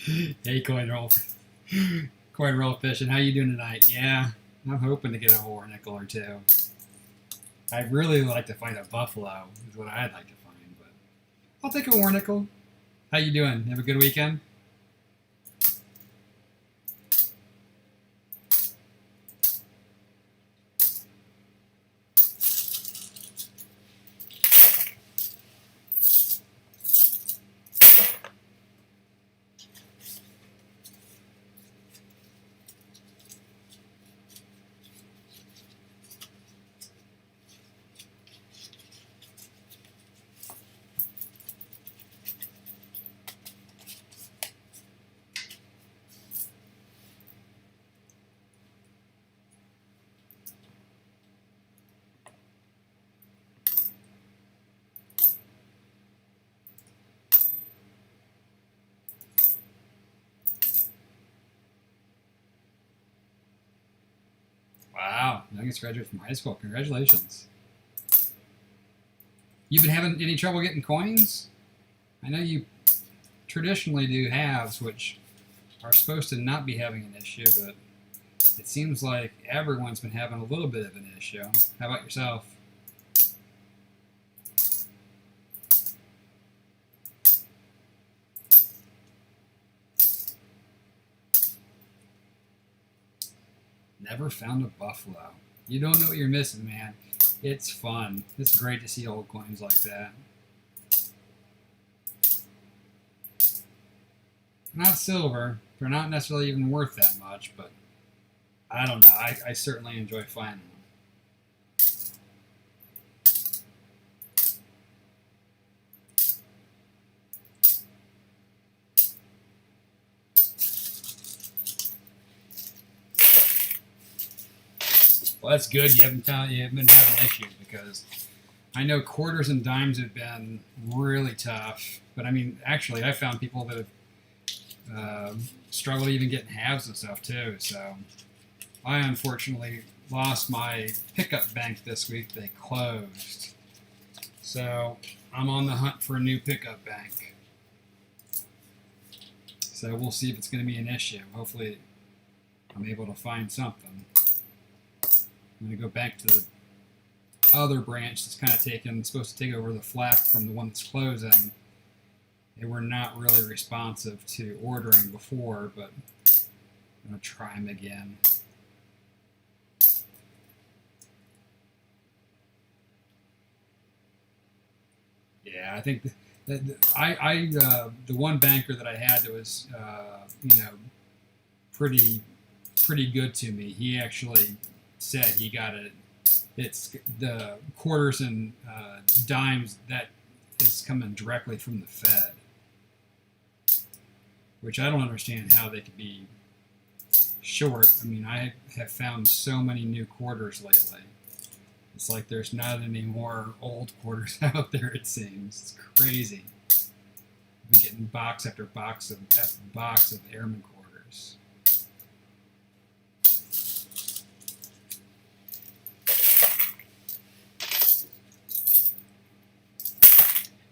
Hey, coin roll fishing. How you doing tonight? Yeah, I'm hoping to get a whole nickel or two. I'd really like to find a buffalo. Is what I'd like to find, but I'll take a war nickel. How you doing? Have a good weekend? Wow, youngest graduate from high school. Congratulations. You've been having any trouble getting coins? I know you traditionally do halves, which are supposed to not be having an issue, but it seems like everyone's been having a little bit of an issue. How about yourself? Never found a buffalo. You don't know what you're missing, man. It's fun. It's great to see old coins like that. Not silver. They're not necessarily even worth that much, but I don't know. I certainly enjoy finding them. Well, that's good. You haven't been having issues because I know quarters and dimes have been really tough. But I mean, actually, I found people that have struggled even getting halves and stuff too. So I unfortunately lost my pickup bank this week. They closed. So I'm on the hunt for a new pickup bank. So we'll see if it's going to be an issue. Hopefully I'm able to find something. I'm going to go back to the other branch that's kind of supposed to take over the flap from the one that's closing. They were not really responsive to ordering before, but I'm going to try them again. Yeah, I think the one banker that I had that was pretty good to me. He actually said he got it. It's the quarters and dimes that is coming directly from the Fed, which I don't understand how they could be short. I mean, I have found so many new quarters lately. It's like there's not any more old quarters out there, it seems. It's crazy. I've been getting box after box of airman quarters.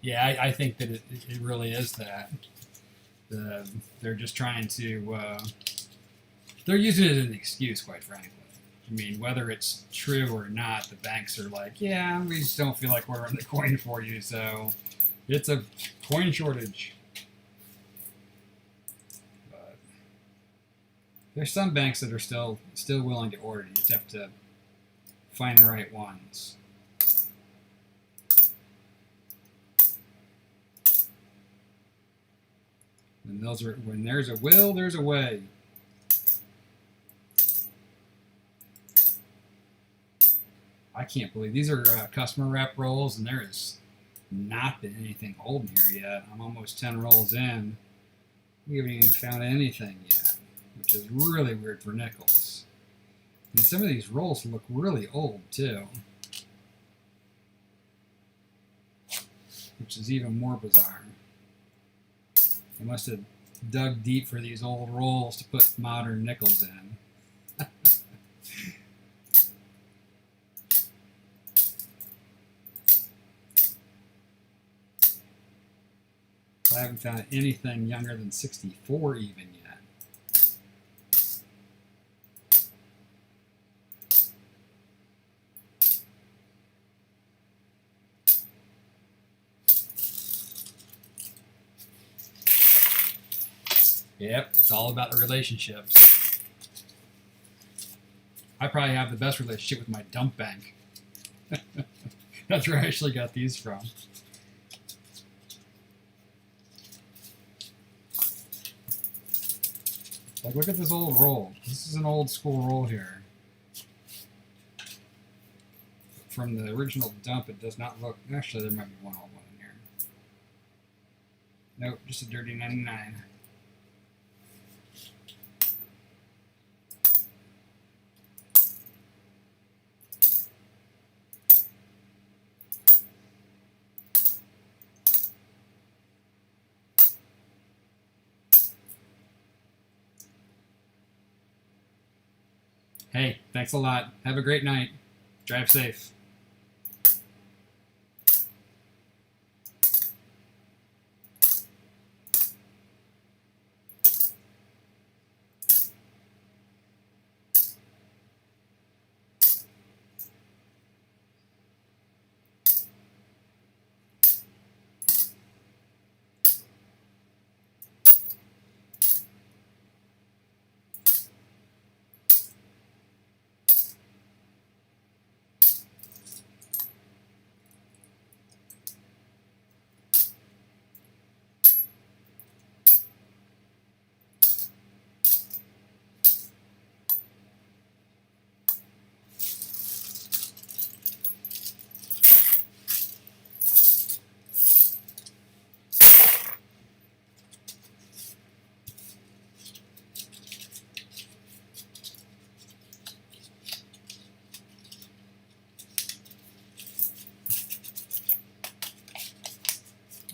Yeah, I think that it really is that. They're just trying to, they're using it as an excuse, quite frankly. I mean, whether it's true or not, the banks are like, yeah, we just don't feel like ordering the coin for you, so it's a coin shortage. But there's some banks that are still willing to order. You just have to find the right ones. And when there's a will, there's a way. I can't believe these are customer rep rolls, and there has not been anything holding here yet. I'm almost 10 rolls in. We haven't even found anything yet, which is really weird for nickels. And some of these rolls look really old too, which is even more bizarre. They must have dug deep for these old rolls to put modern nickels in. I haven't found anything younger than 64 even yet. Yep, it's all about the relationships. I probably have the best relationship with my dump bank. That's where I actually got these from. Like, look at this old roll. This is an old school roll here. From the original dump, it does not look... Actually, there might be one old one in here. Nope, just a dirty 99. Hey, thanks a lot. Have a great night. Drive safe.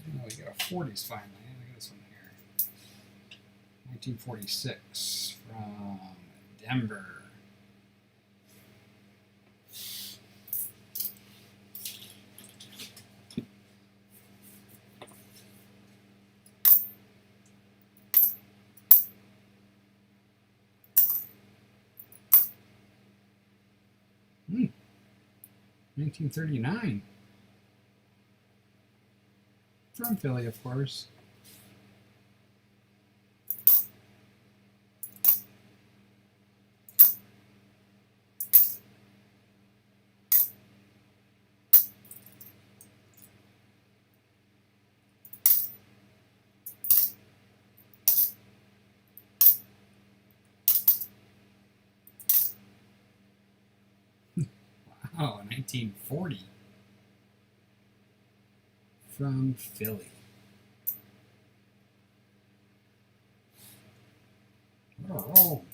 Oh, we got a 40s finally. Look at this one here. 1946 from Denver. Hmm. 1939. From Philly, of course. Wow, 1940. From Philly. What a roll.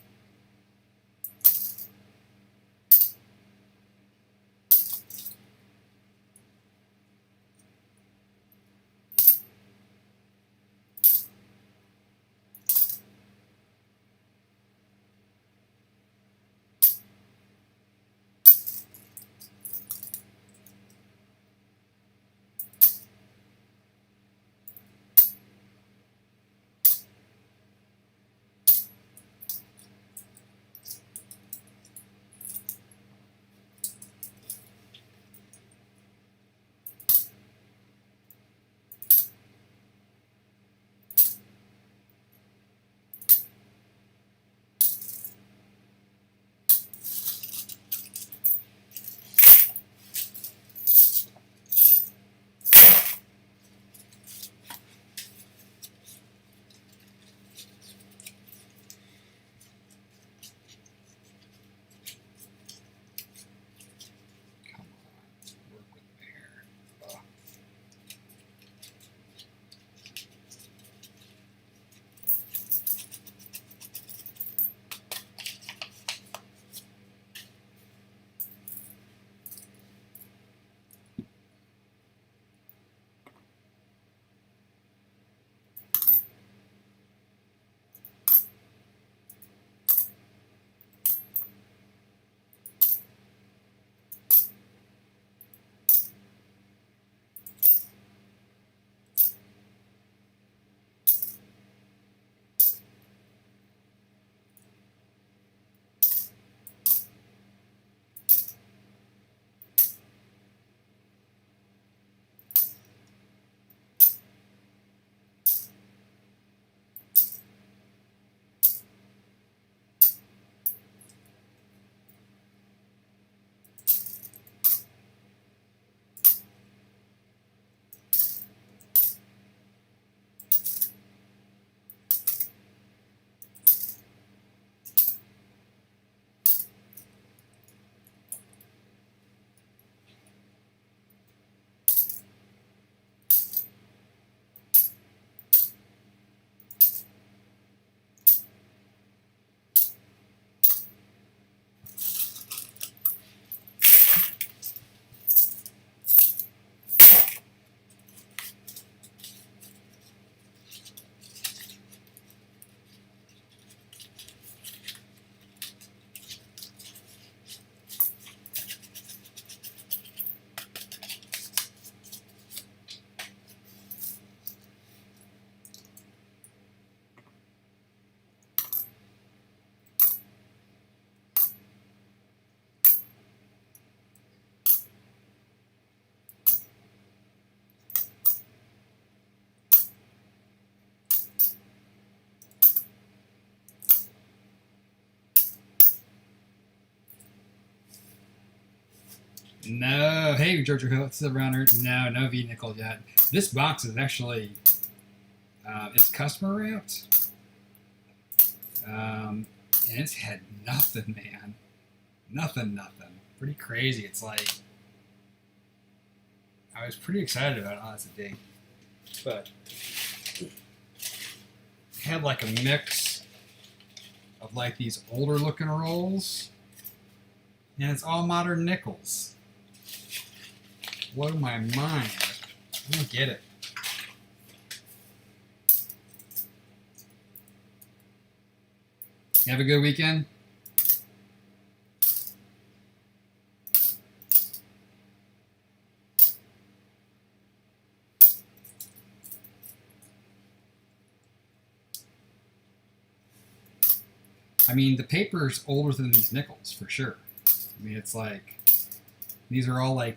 No. Hey, Georgia Hill, it's the runner. No, no V nickel yet. This box is actually it's customer wrapped, and it's had nothing, man. Nothing. Pretty crazy. It's like I was pretty excited about it. Oh, that's a date, but it had like a mix of like these older looking rolls, and it's all modern nickels. Blow my mind. I don't get it. You have a good weekend? I mean, the paper's older than these nickels, for sure. I mean, it's like, these are all like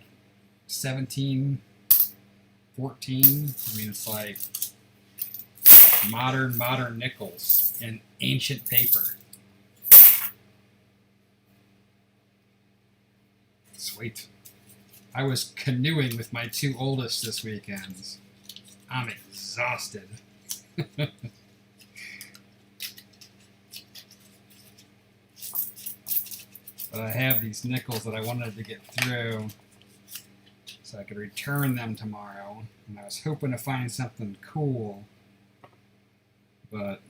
17, 14. I mean, it's like modern nickels in ancient paper. Sweet. I was canoeing with my two oldest this weekend. I'm exhausted. But I have these nickels that I wanted to get through so I could return them tomorrow. And I was hoping to find something cool, but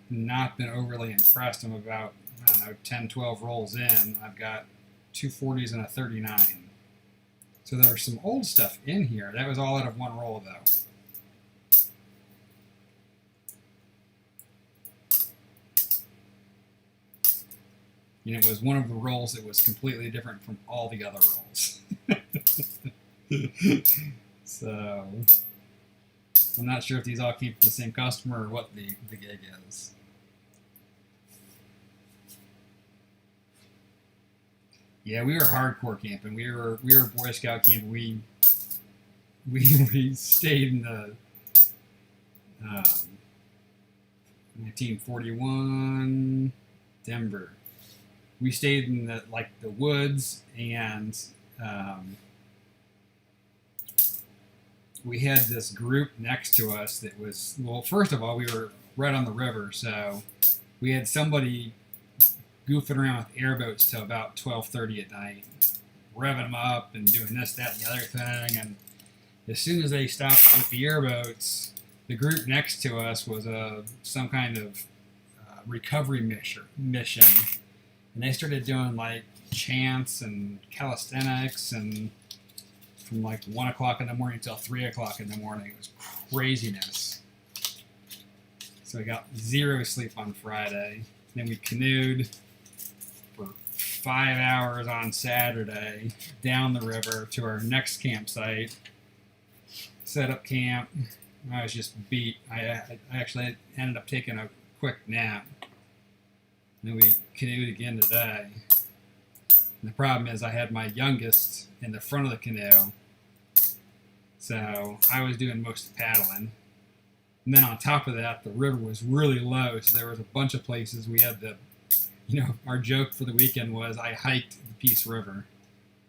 not been overly impressed. I'm about, I don't know, 10, 12 rolls in. I've got two 40s and a 39. So there's some old stuff in here. That was all out of one roll, though. You know, it was one of the rolls that was completely different from all the other rolls. So, I'm not sure if these all came from the same customer or what the gig is. Yeah, we were hardcore camping. We were Boy Scout camping. We stayed in the 1941 Denver. We stayed in the woods, and we had this group next to us that was, well, first of all, we were right on the river, so we had somebody goofing around with airboats till about 12:30 at night, revving them up and doing this, that, and the other thing. And as soon as they stopped with the airboats, the group next to us was some kind of recovery mission. And they started doing like chants and calisthenics, and from like 1 o'clock in the morning till 3 o'clock in the morning. It was craziness. So we got zero sleep on Friday. Then we canoed for 5 hours on Saturday down the river to our next campsite. Set up camp. I was just beat. I actually ended up taking a quick nap. And we canoed again today. And the problem is I had my youngest in the front of the canoe, so I was doing most of the paddling. And then on top of that, the river was really low, so there was a bunch of places we had to, our joke for the weekend was I hiked the Peace River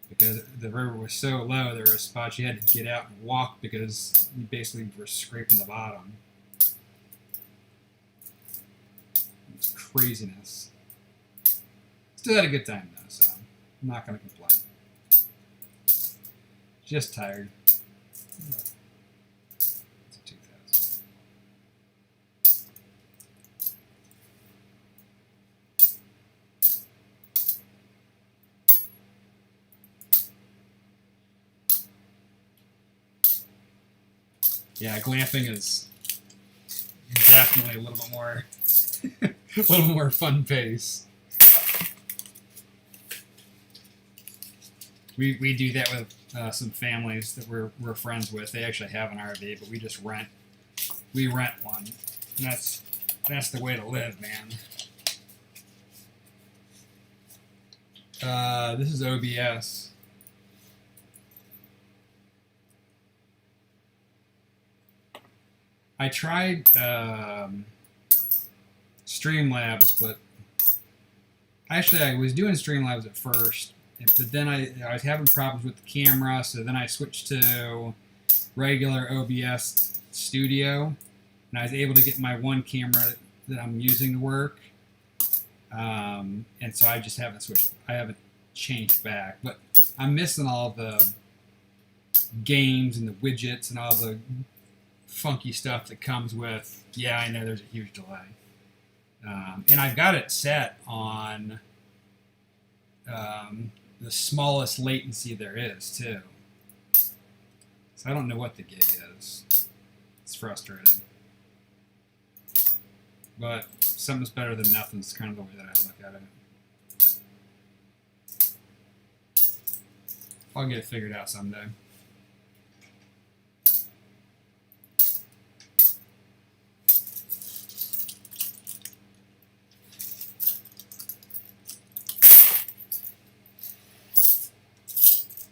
because the river was so low. There were spots you had to get out and walk because you basically were scraping the bottom. Craziness. Still had a good time though, so I'm not going to complain. Just tired. It's a 2000. Yeah, glamping is definitely a little bit more a little more fun pace. We do that with some families that we're friends with. They actually have an RV, but we just rent. We rent one. And that's the way to live, man. This is OBS. I tried Streamlabs, but Actually, I was doing Streamlabs at first, but then I was having problems with the camera, so then I switched to regular OBS Studio, and I was able to get my one camera that I'm using to work. And so I just haven't switched. I haven't changed back, but I'm missing all the games and the widgets and all the funky stuff that comes with. Yeah, I know there's a huge delay. And I've got it set on the smallest latency there is, too. So I don't know what the gig is. It's frustrating. But something's better than nothing is kind of the way that I look at it. I'll get it figured out someday.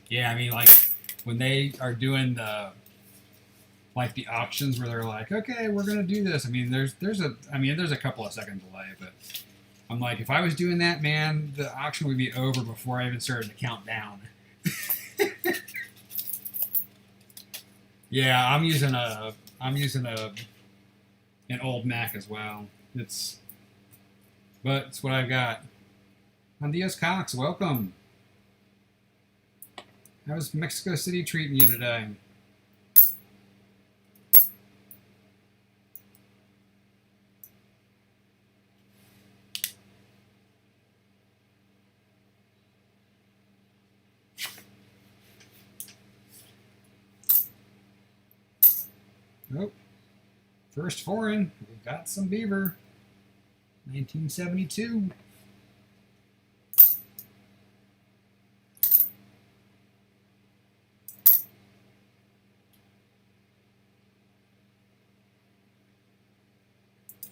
Yeah, I mean, like, when they are doing the auctions where they're like, okay, we're gonna do this. I mean, there's a couple of second delay, but I'm like, if I was doing that, man, the auction would be over before I even started to count down. Yeah, I'm using an old Mac as well. But it's what I've got. Dios Cox, welcome. How's Mexico City treating you today? Nope. First foreign. We've got some beaver. 1972.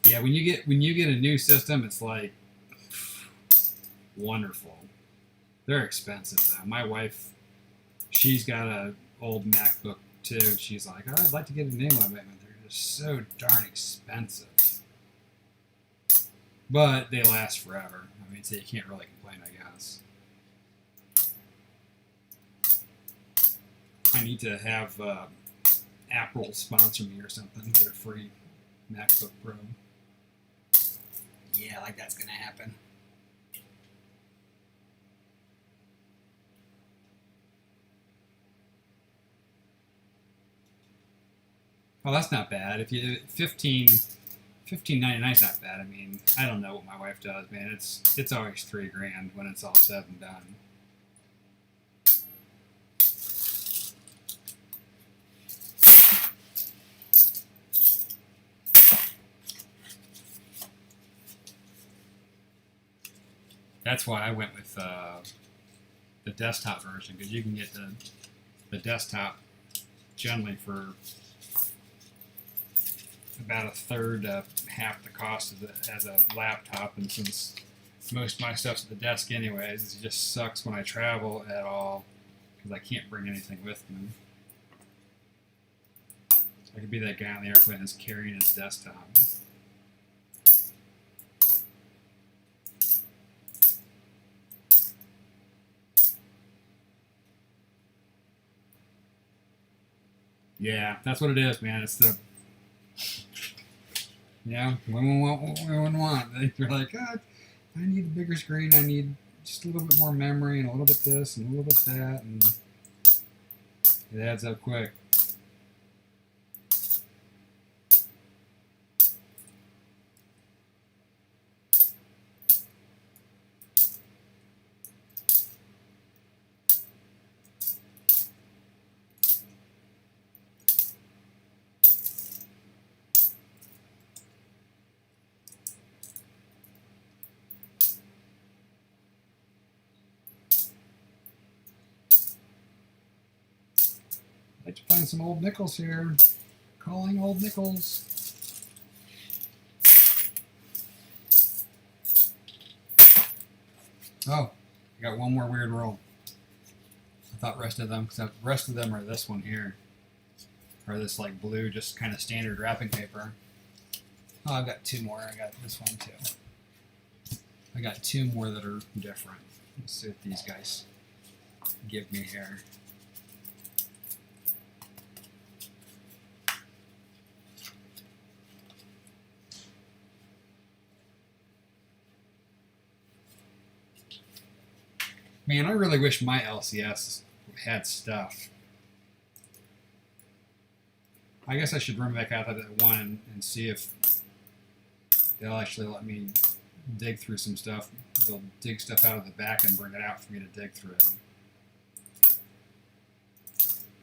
Yeah, when you get a new system, it's like wonderful. They're expensive though. My wife, she's got an old MacBook too. She's like, oh, I'd like to get a new one, but they're just so darn expensive. But they last forever. I mean, so you can't really complain, I guess. I need to have Apple sponsor me or something, get a free MacBook Pro. Yeah, like that's gonna happen. Oh, that's not bad. If you $15.99 is not bad. I mean, I don't know what my wife does, man. It's always $3,000 when it's all said and done. That's why I went with the desktop version, because you can get the desktop generally for about a third to half the cost of as a laptop. And since most of my stuff's at the desk anyways, it just sucks when I travel at all because I can't bring anything with me. So I could be that guy on the airplane that's carrying his desktop. Yeah, that's what it is, man. It's the women want what women want. They're like, oh, I need a bigger screen. I need just a little bit more memory and a little bit this and a little bit that, and it adds up quick. I'd like to find some old nickels here. Calling old nickels. Oh, I got one more weird roll. I thought rest of them, because the rest of them are this one here. Or this like blue, just kind of standard wrapping paper. Oh, I've got two more. I got this one too. I got two more that are different. Let's see what these guys give me here. Man, I really wish my LCS had stuff. I guess I should run back out to that one and see if they'll actually let me dig through some stuff. They'll dig stuff out of the back and bring it out for me to dig through.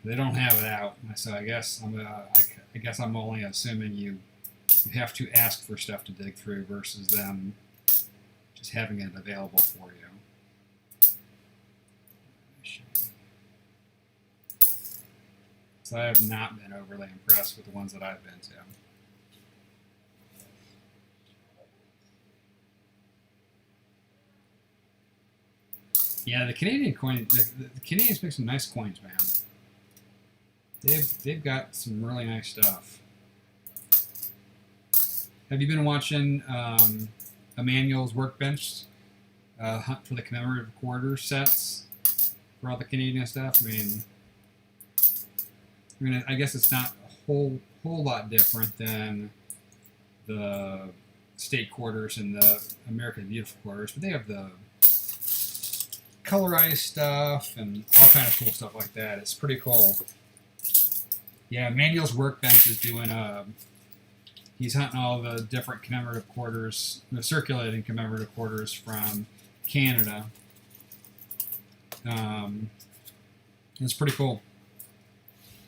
They don't have it out, so I guess I'm only assuming you have to ask for stuff to dig through versus them just having it available for you. So I have not been overly impressed with the ones that I've been to. Yeah, the Canadian coin, the Canadians make some nice coins, man. They've got some really nice stuff. Have you been watching Emmanuel's Workbench hunt for the commemorative quarter sets for all the Canadian stuff? I mean, I guess it's not a whole lot different than the state quarters and the American Beautiful quarters, but they have the colorized stuff and all kind of cool stuff like that. It's pretty cool. Yeah, Manuel's Workbench is doing he's hunting all the different commemorative quarters, the circulating commemorative quarters from Canada. It's pretty cool.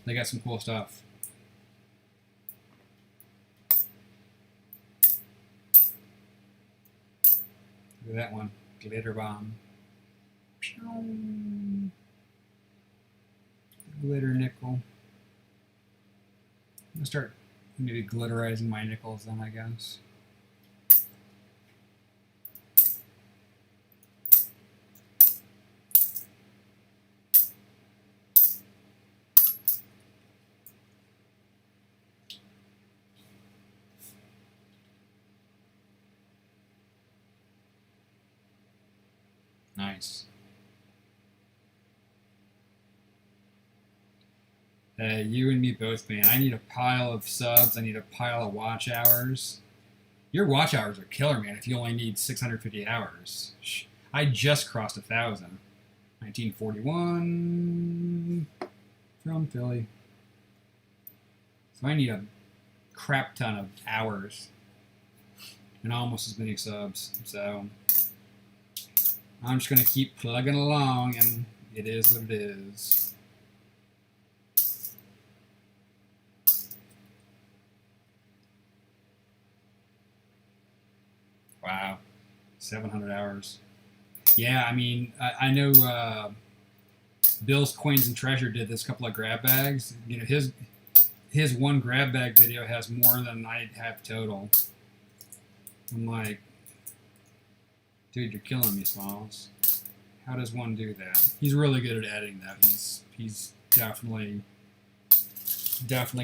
They got some cool stuff. Look at that one. Glitter bomb. Glitter nickel. I'm gonna start maybe glitterizing my nickels then, I guess. Nice. You and me both, man. I need a pile of subs. I need a pile of watch hours. Your watch hours are killer, man, if you only need 650 hours. I just crossed 1,000. 1941 from Philly. So I need a crap ton of hours and almost as many subs. So I'm just going to keep plugging along, and it is what it is. Wow, 700 hours. Yeah, I mean, I know Bill's Coins and Treasure did this couple of grab bags. You know, his one grab bag video has more than I have total. I'm like, dude, you're killing me, Smalls. How does one do that? He's really good at editing, though. He's definitely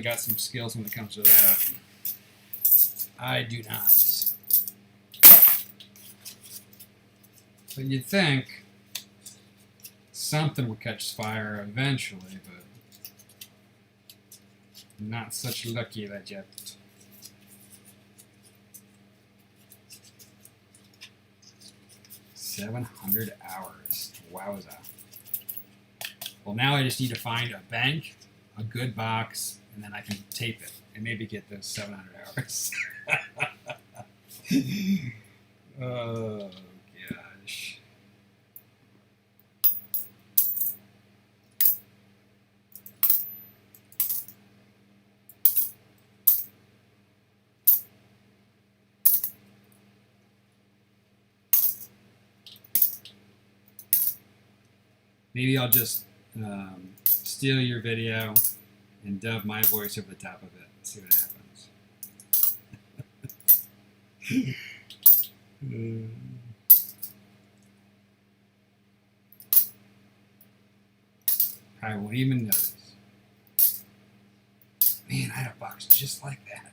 got some skills when it comes to that. I do not. But you'd think something would catch fire eventually, but not such lucky that yet. $700 hours. Wowza. Well, now I just need to find a bank, a good box, and then I can tape it and maybe get those 700 hours. Oh, gosh. Maybe I'll just steal your video and dub my voice over the top of it and see what happens. I won't even notice. Man, I had a box just like that.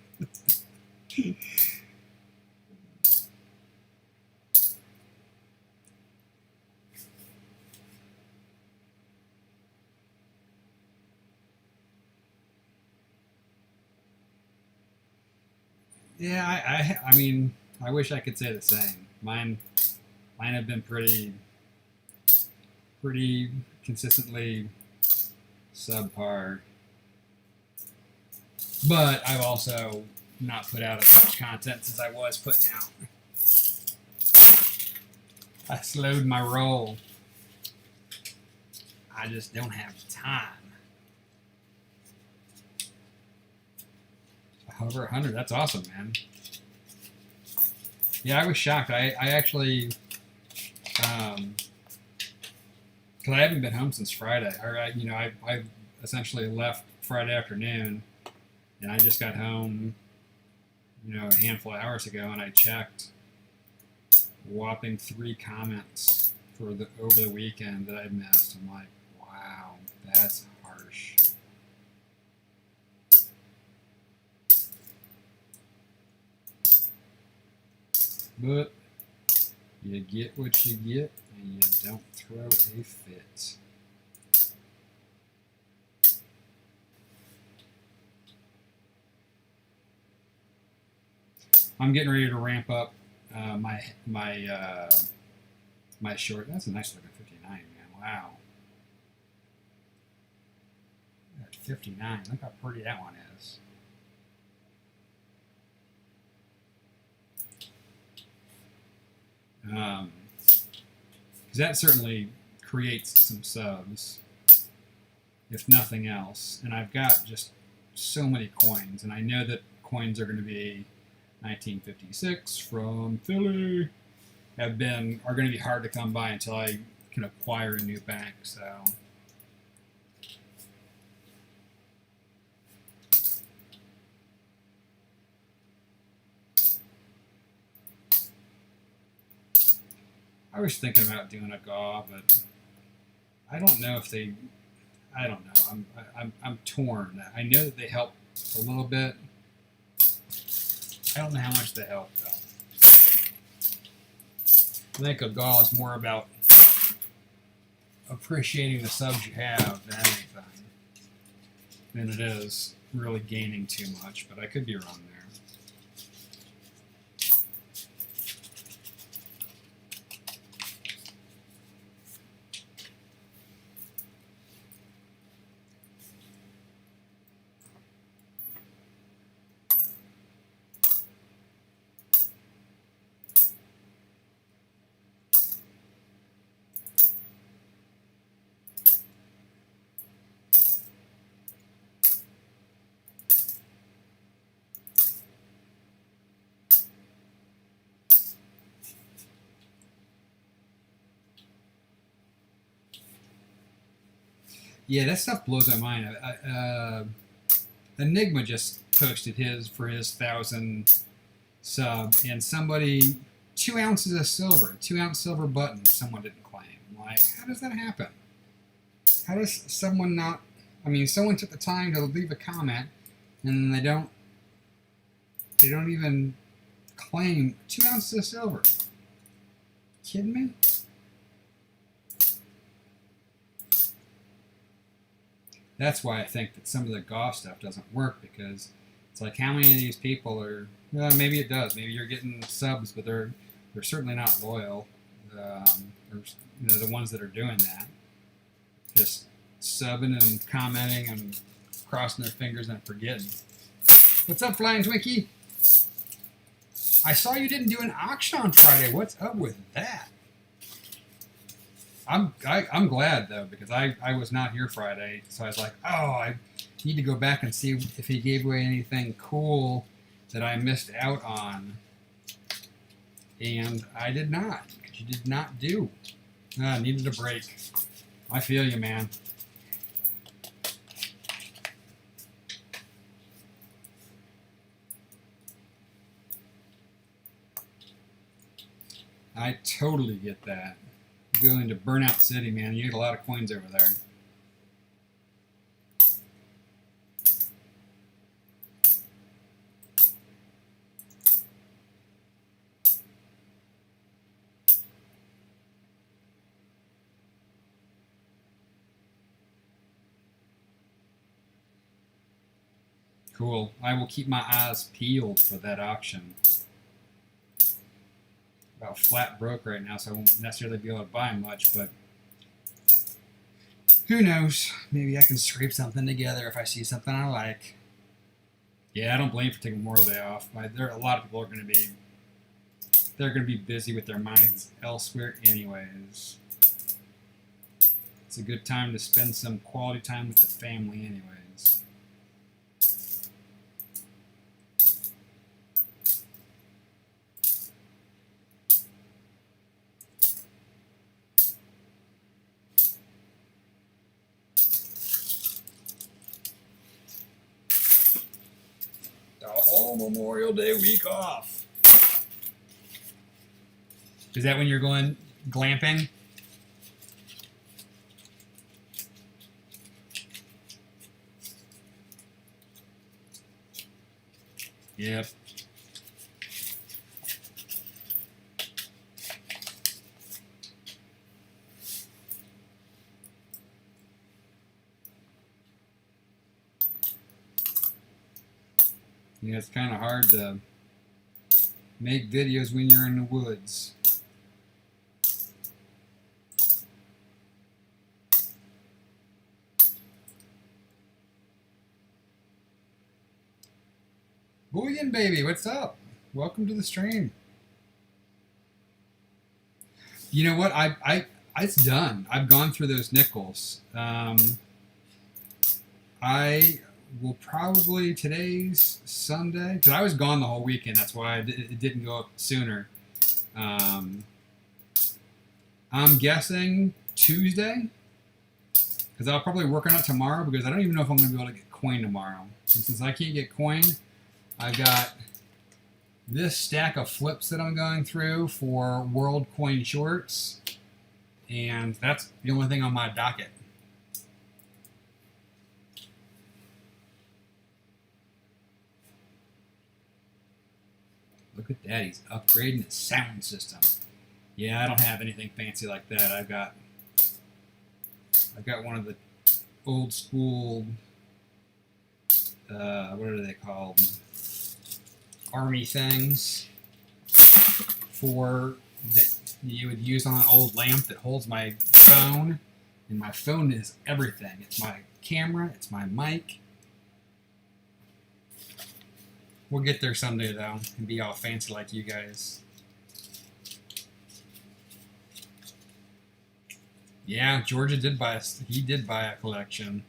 Yeah, I mean, I wish I could say the same. Mine have been pretty consistently subpar. But I've also not put out as much content as I was putting out. I slowed my roll. I just don't have time. Over 100, that's awesome, man. Yeah, I was shocked. I actually, because I haven't been home since Friday. I essentially left Friday afternoon, and I just got home, a handful of hours ago, and I checked. Whopping 3 comments for over the weekend that I'd missed. I'm like, wow, that's harsh. But you get what you get, and you don't throw a fit. I'm getting ready to ramp up my short. That's a nice looking 59, man. Wow. At 59, look how pretty that one is. Because that certainly creates some subs, if nothing else. And I've got just so many coins, and I know that coins are going to be 1956 from Philly are going to be hard to come by until I can acquire a new bank. So I was thinking about doing a GAW, but I don't know if they. I don't know. I'm torn. I know that they help a little bit. I don't know how much they help though. I think a GAW is more about appreciating the subs you have than anything, than it is really gaining too much. But I could be wrong there. Yeah, that stuff blows my mind. Enigma just posted his 1,000 sub, and somebody 2 ounces of silver, 2-ounce silver button. Someone didn't claim. Like, how does that happen? How does someone not? I mean, someone took the time to leave a comment, and they don't even claim 2 ounces of silver. Kidding me? That's why I think that some of the GAW stuff doesn't work, because it's like, how many of these people are? Well, maybe it does. Maybe you're getting subs, but they're certainly not loyal. Or the ones that are doing that, just subbing and commenting and crossing their fingers and forgetting. What's up, Flying Twinkie? I saw you didn't do an auction on Friday. What's up with that? I'm glad though, because I was not here Friday, so I was like, oh, I need to go back and see if he gave away anything cool that I missed out on, and I did not. Because you did not do. Needed a break. I feel you, man. I totally get that. Going to Burnout City, man. You get a lot of coins over there. Cool. I will keep my eyes peeled for that auction. About flat broke right now, so I won't necessarily be able to buy much, but who knows? Maybe I can scrape something together if I see something I like. Yeah, I don't blame you for taking Memorial Day off. There are a lot of people are going to be, they're going to be busy with their minds elsewhere anyways. It's a good time to spend some quality time with the family anyways. The whole Memorial Day week off. Is that when you're going glamping? Yep. Yeah, it's kind of hard to make videos when you're in the woods. Bullion baby, what's up? Welcome to the stream. You know what? It's done. I've gone through those nickels. I will probably, today's Sunday, because I was gone the whole weekend. That's why it didn't go up sooner. I'm guessing Tuesday, because I'll probably work on it tomorrow, because I don't even know if I'm going to be able to get coin tomorrow. And since I can't get coin, I've got this stack of flips that I'm going through for World Coin Shorts, and that's the only thing on my docket. Look at that, he's upgrading his sound system. Yeah, I don't have anything fancy like that. I've got one of the old school, what are they called? Army things for that you would use on an old lamp that holds my phone, and my phone is everything. It's my camera, it's my mic. We'll get there someday though, and be all fancy like you guys. Yeah, Georgia did buy a collection.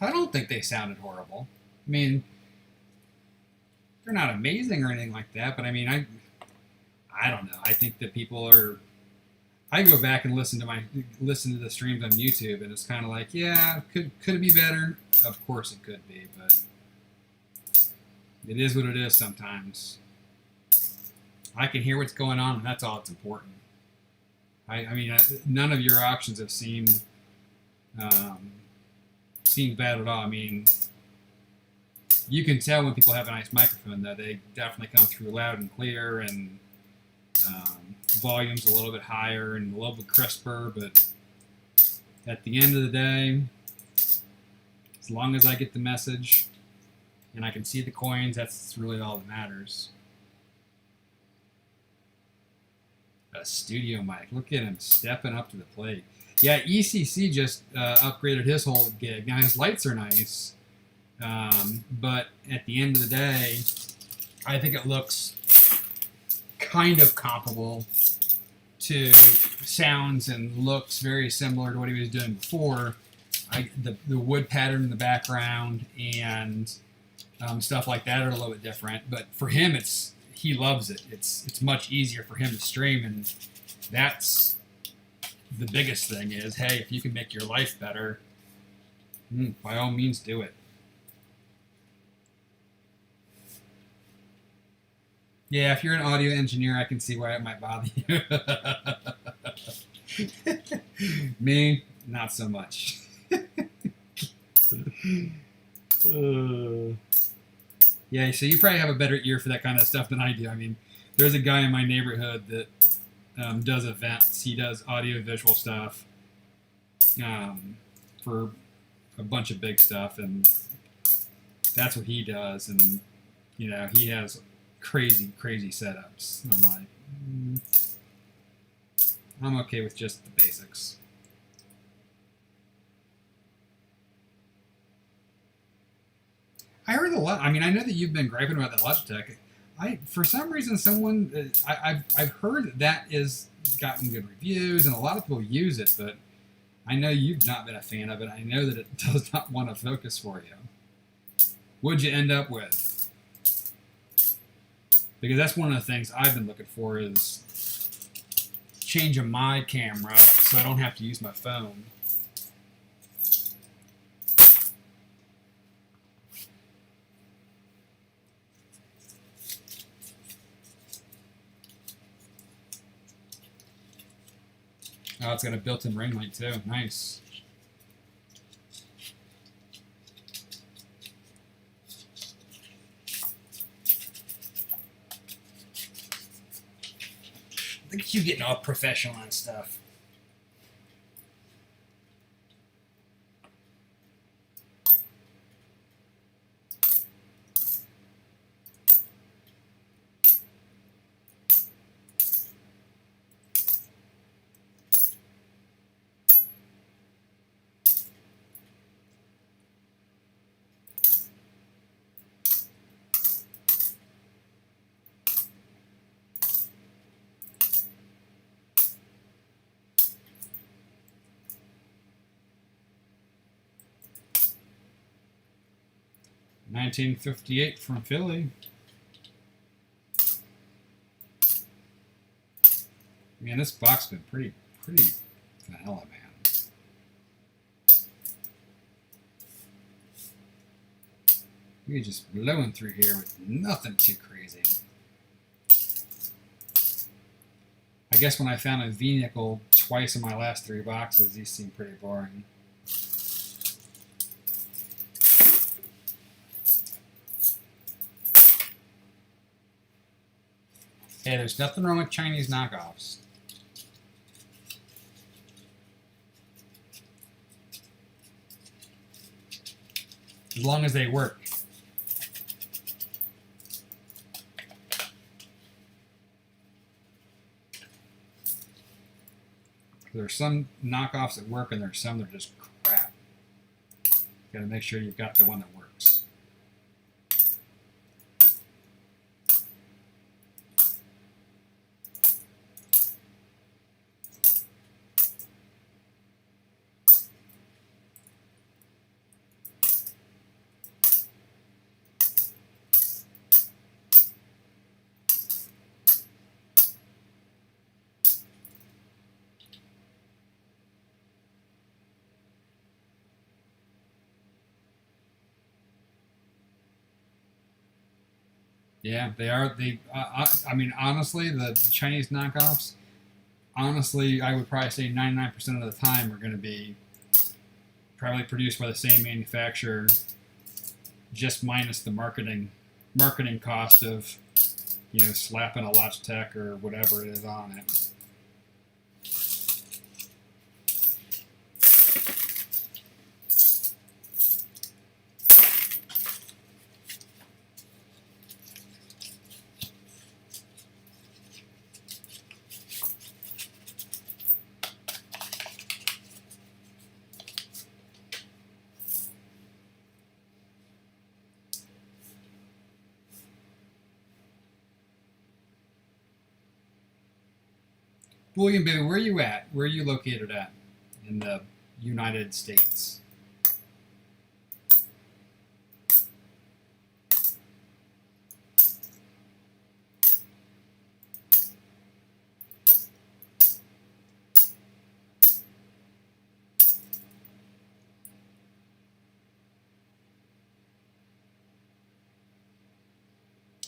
I don't think they sounded horrible. I mean, they're not amazing or anything like that, but I mean, I don't know. I think that people are. I go back and listen to the streams on YouTube, and it's kind of like, yeah, could it be better? Of course it could be, but it is what it is sometimes. I can hear what's going on, and that's all that's important. I mean, none of your auctions have seemed bad at all. I mean, you can tell when people have a nice microphone, though. They definitely come through loud and clear, and volume's a little bit higher and a little bit crisper, but at the end of the day, as long as I get the message and I can see the coins, that's really all that matters. A studio mic. Look at him stepping up to the plate. Yeah, ECC just upgraded his whole gig. Now, his lights are nice, but at the end of the day, I think it looks kind of comparable to sounds and looks very similar to what he was doing before. The wood pattern in the background and stuff like that are a little bit different, but for him, he loves it. It's much easier for him to stream, and that's the biggest thing is, hey, if you can make your life better, by all means do it. Yeah, if you're an audio engineer, I can see why it might bother you. Me, not so much. Yeah, so you probably have a better ear for that kind of stuff than I do. I mean, there's a guy in my neighborhood that does events. He does audio-visual stuff for a bunch of big stuff, and that's what he does. And you know, he has crazy setups. And I'm like, I'm okay with just the basics. I heard a lot. I mean, I know that you've been griping about that Logitech. For some reason, I've heard that is gotten good reviews, and a lot of people use it, but I know you've not been a fan of it. I know that it does not want to focus for you. What'd you end up with? Because that's one of the things I've been looking for is changing my camera so I don't have to use my phone. Oh, it's got a built-in ring light too. Nice. Look at you getting all professional and stuff. $19.58 from Philly. Man, this box has been pretty vanilla, man. You're just blowing through here with nothing too crazy. I guess when I found a V-nickel twice in my last 3 boxes, these seem pretty boring. Hey, there's nothing wrong with Chinese knockoffs. As long as they work. There's some knockoffs that work and there's some that are just crap. You gotta make sure you've got the one that works. Yeah, they are. I mean, honestly, the Chinese knockoffs, honestly, I would probably say 99% of the time are going to be probably produced by the same manufacturer, just minus the marketing cost of, you know, slapping a Logitech or whatever it is on it. William, baby, where are you at? Where are you located at in the United States?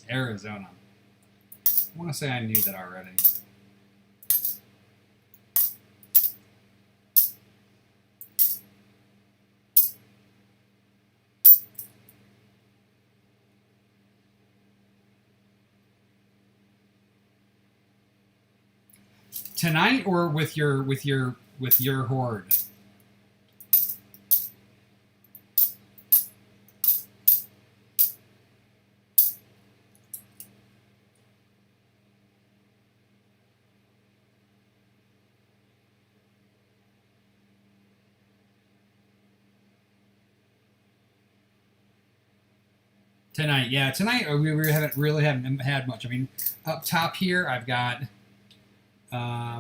Arizona. I want to say I knew that already. Tonight or with your horde? Tonight, yeah. Tonight we haven't had much. I mean, up top here I've got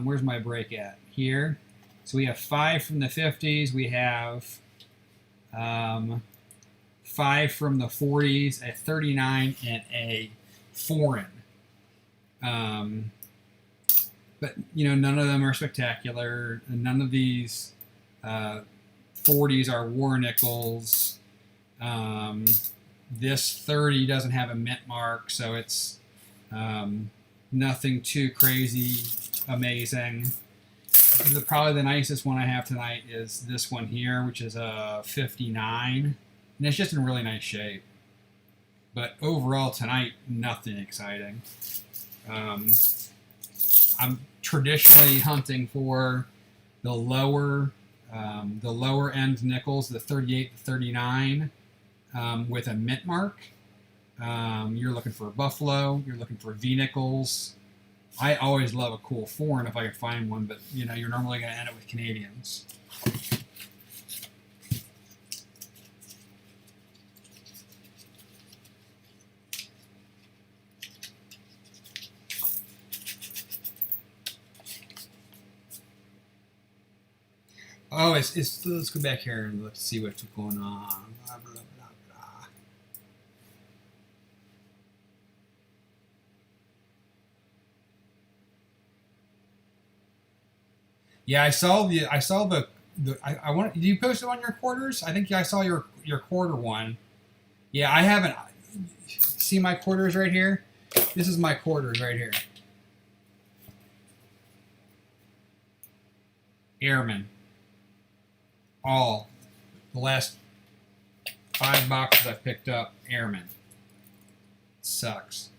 where's my break at? Here. So we have 5 from the 50s. We have 5 from the 40s, a 39, and a foreign. But you know, none of them are spectacular. None of these 40s are war nickels. This 30 doesn't have a mint mark, so it's nothing too crazy amazing. Probably the nicest one I have tonight is this one here, which is a 59, and it's just in really nice shape. But overall tonight, nothing exciting. I'm traditionally hunting for the lower end nickels, the 38 to 39. With a mint mark. You're looking for a buffalo, you're looking for V-nickels. I always love a cool foreign if I can find one, but you know, you're normally going to end up with Canadians. Oh, let's go back here and let's see what's going on. Blah, blah, blah. Yeah, I saw the I want. Did you post it on your quarters? I think I saw your quarter one. Yeah, I haven't. See my quarters right here? This is my quarters right here. Airmen. All. The last 5 boxes I've picked up, Airmen. Sucks.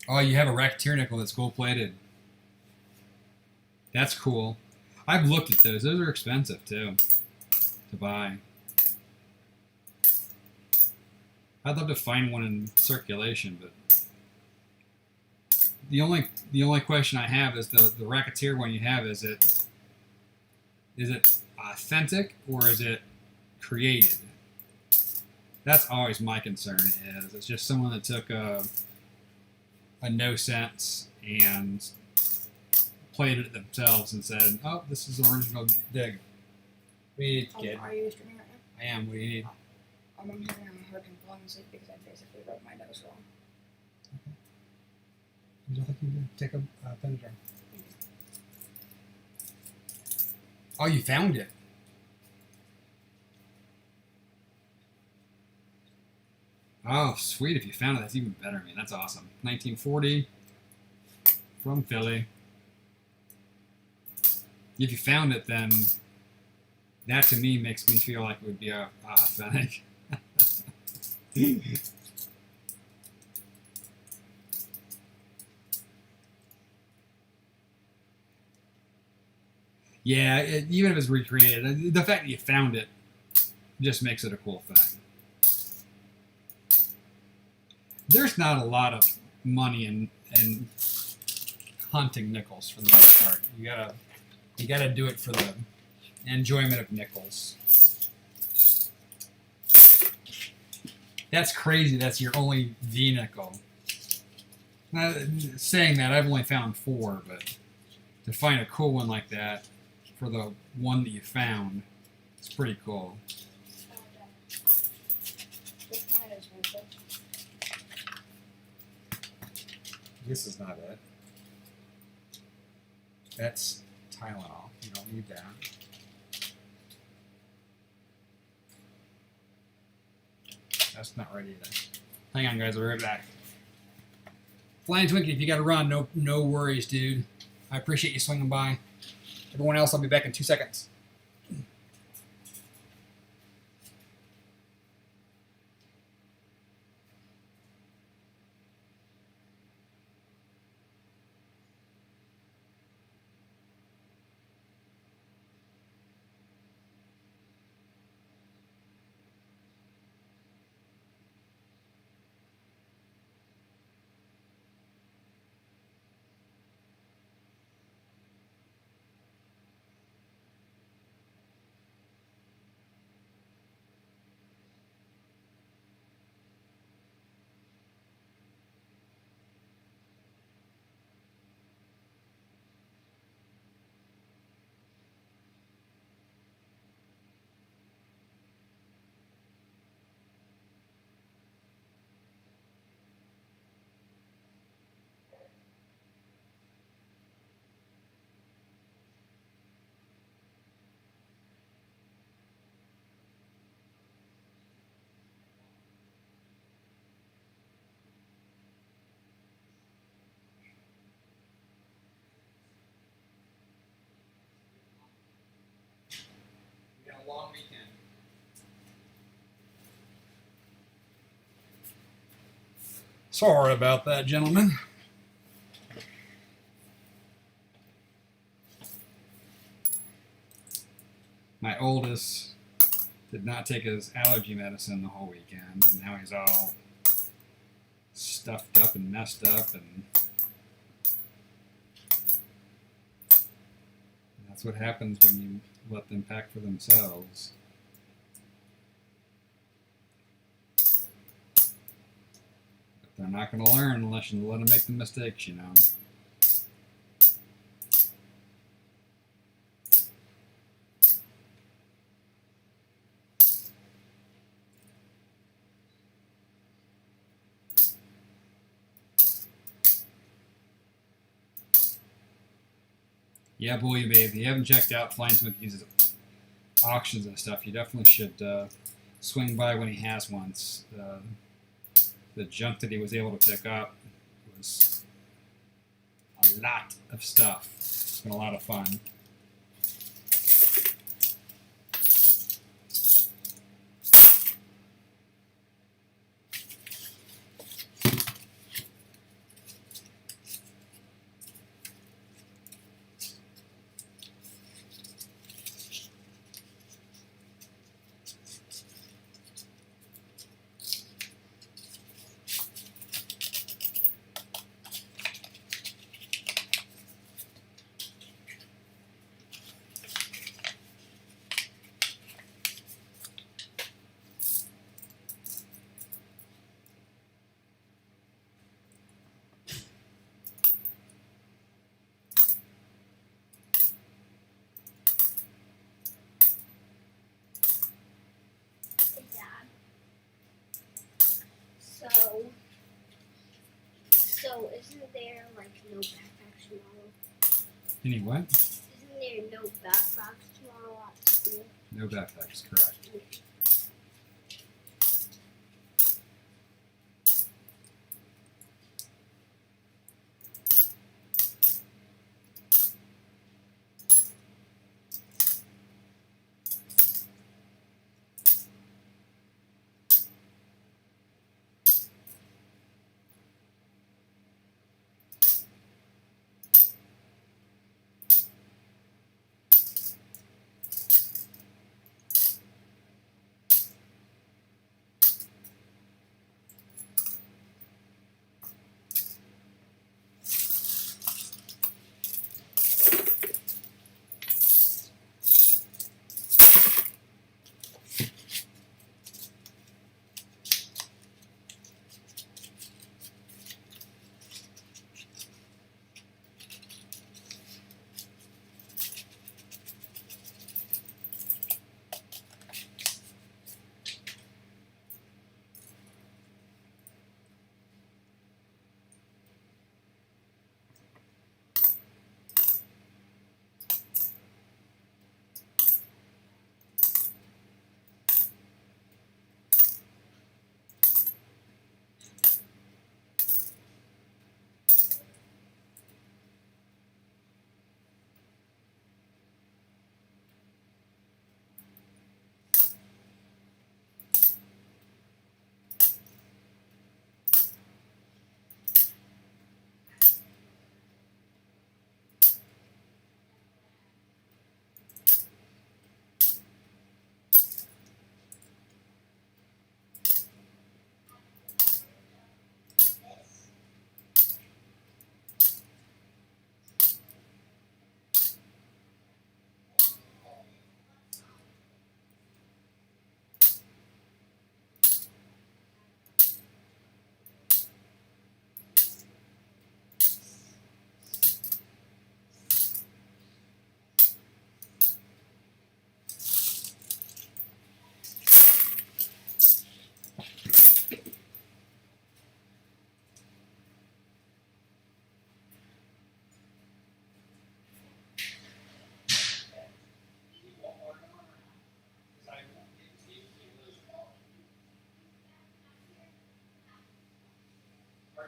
Oh, you have a racketeer nickel that's gold-plated. That's cool. I've looked at those. Those are expensive, too, to buy. I'd love to find one in circulation, but the only question I have is the racketeer one you have, is it authentic or is it created? That's always my concern. It's just someone that took a no sense and played it themselves and said, "Oh, this is the original dig." What do you need, kid? Are you streaming right now? I am. What do you need? I'm having a hard time falling asleep because I basically rubbed my nose wrong. Okay. Would you like me to take a Benadryl? Oh, you found it. Oh, sweet. If you found it, that's even better, man. That's awesome. 1940 from Philly. If you found it, then that to me makes me feel like it would be authentic. Yeah, even if it's recreated, the fact that you found it just makes it a cool thing. There's not a lot of money in hunting nickels for the most part. You gotta do it for the enjoyment of nickels. That's crazy. That's your only V nickel. Saying that, I've only found 4, but to find a cool one like that for the one that you found, it's pretty cool. This is not it. That's Tylenol. You don't need that. That's not ready either. Hang on, guys. I'll be right back. Flying Twinkie, if you got to run, no worries, dude. I appreciate you swinging by. Everyone else, I'll be back in 2 seconds. We got a long weekend. Sorry about that, gentlemen. My oldest did not take his allergy medicine the whole weekend, and now he's all stuffed up and messed up, and that's what happens when you let them pack for themselves. But they're not going to learn unless you let them make the mistakes, you know. Yeah, boy, babe, if you haven't checked out Flying Smith uses auctions and stuff, you definitely should swing by when he has ones. The junk that he was able to pick up was a lot of stuff. It's been a lot of fun. So isn't there like no backpacks tomorrow? Any what? Isn't there no backpacks tomorrow at school? No backpacks, correct.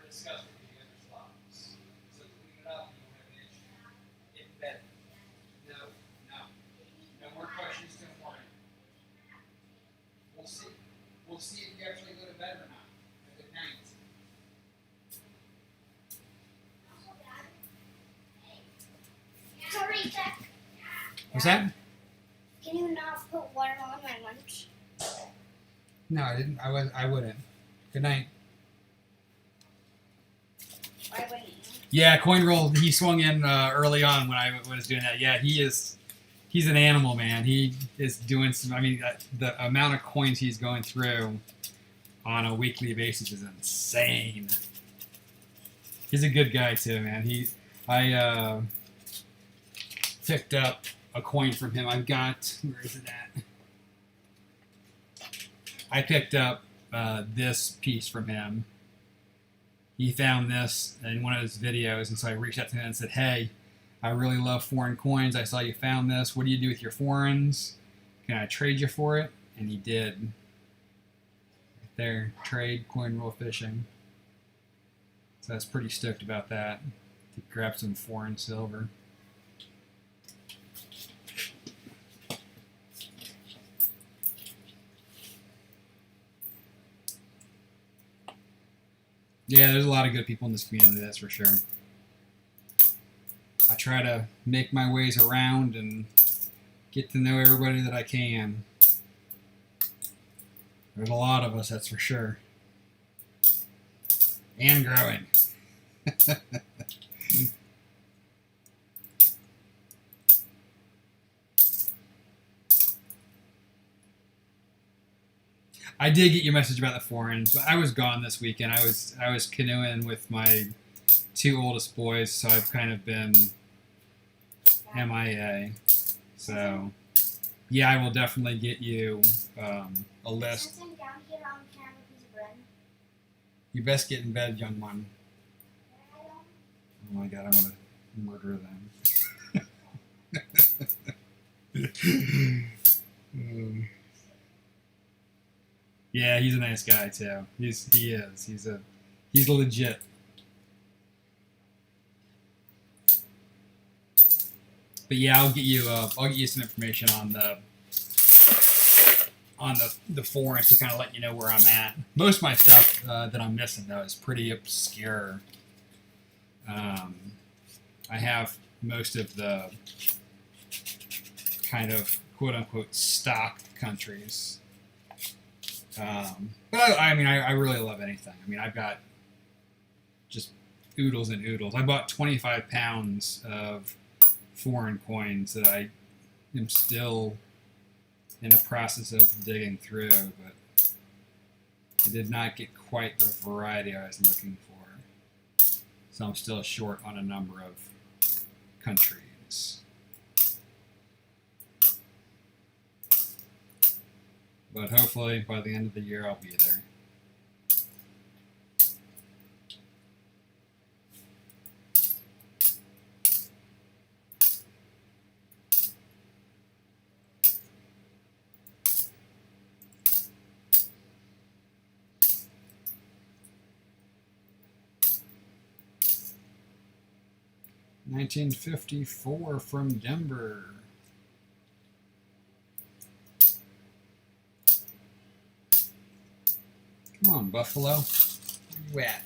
discuss with you other slots. So clean it up, you don't have an issue. Get in bed. No, no. No more questions till morning. We'll see. We'll see if you actually go to bed or not. Good night. Sorry, Jack. What's that? Can you not put water on my lunch? No, I didn't. I wouldn't. Good night. Why wouldn't you? Yeah, coin roll. He swung in early on when I was doing that. Yeah, he is. He's an animal, man. He is doing some. I mean, the amount of coins he's going through on a weekly basis is insane. He's a good guy too, man. I picked up a coin from him. I've got. Where is it at? I picked up this piece from him. He found this in one of his videos, and so I reached out to him and said, "Hey, I really love foreign coins. I saw you found this. What do you do with your foreigns? Can I trade you for it?" And he did. Right there, trade coin roll fishing. So I was pretty stoked about that. To grab some foreign silver. Yeah, there's a lot of good people in this community, that's for sure. I try to make my ways around and get to know everybody that I can. There's a lot of us, that's for sure. And growing. I did get your message about the foreigns, but I was gone this weekend. I was canoeing with my two oldest boys, so I've kind of been MIA. So, yeah, I will definitely get you a list. Since I'm down here, can I have a piece of bread? You best get in bed, young one. I don't. Oh my god, I'm gonna murder them. Yeah, he's a nice guy too. He is. He's legit. But yeah, I'll get you some information on the forums to kind of let you know where I'm at. Most of my stuff that I'm missing though is pretty obscure. I have most of the kind of quote unquote stock countries. But I mean, I really love anything. I mean, I've got just oodles and oodles. I bought 25 pounds of foreign coins that I am still in a process of digging through, but I did not get quite the variety I was looking for. So I'm still short on a number of countries. But hopefully by the end of the year I'll be there. $1954 from Denver. Come on, Buffalo. Where you at?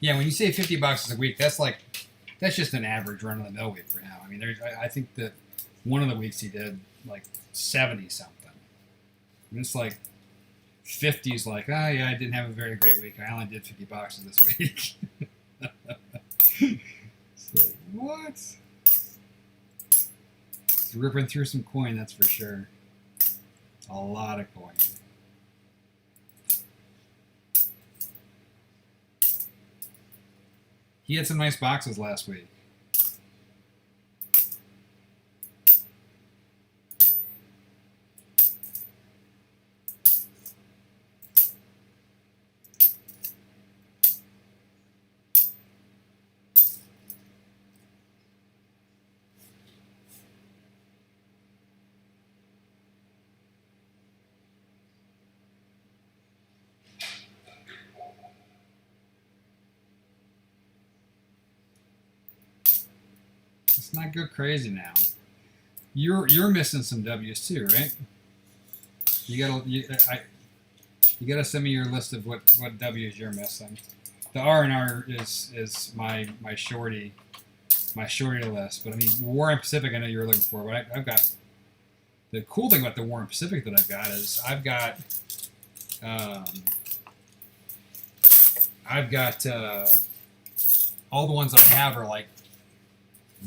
Yeah, when you say $50 a week, that's just an average run of the mill week for him. I mean, I think that one of the weeks he did like 70 something. And it's like 50's like, oh yeah, I didn't have a very great week. I only did $50 this week. It's like, what? He's ripping through some coin, that's for sure. A lot of coin. He had some nice boxes last week. Let's not go crazy now. You're missing some W's too, right? You gotta send me your list of what W's you're missing. The R and R is my shorty list. But I mean, War and Pacific, I know you were looking for, but I've got the cool thing about the War and Pacific that I've got is I've got all the ones that I have are like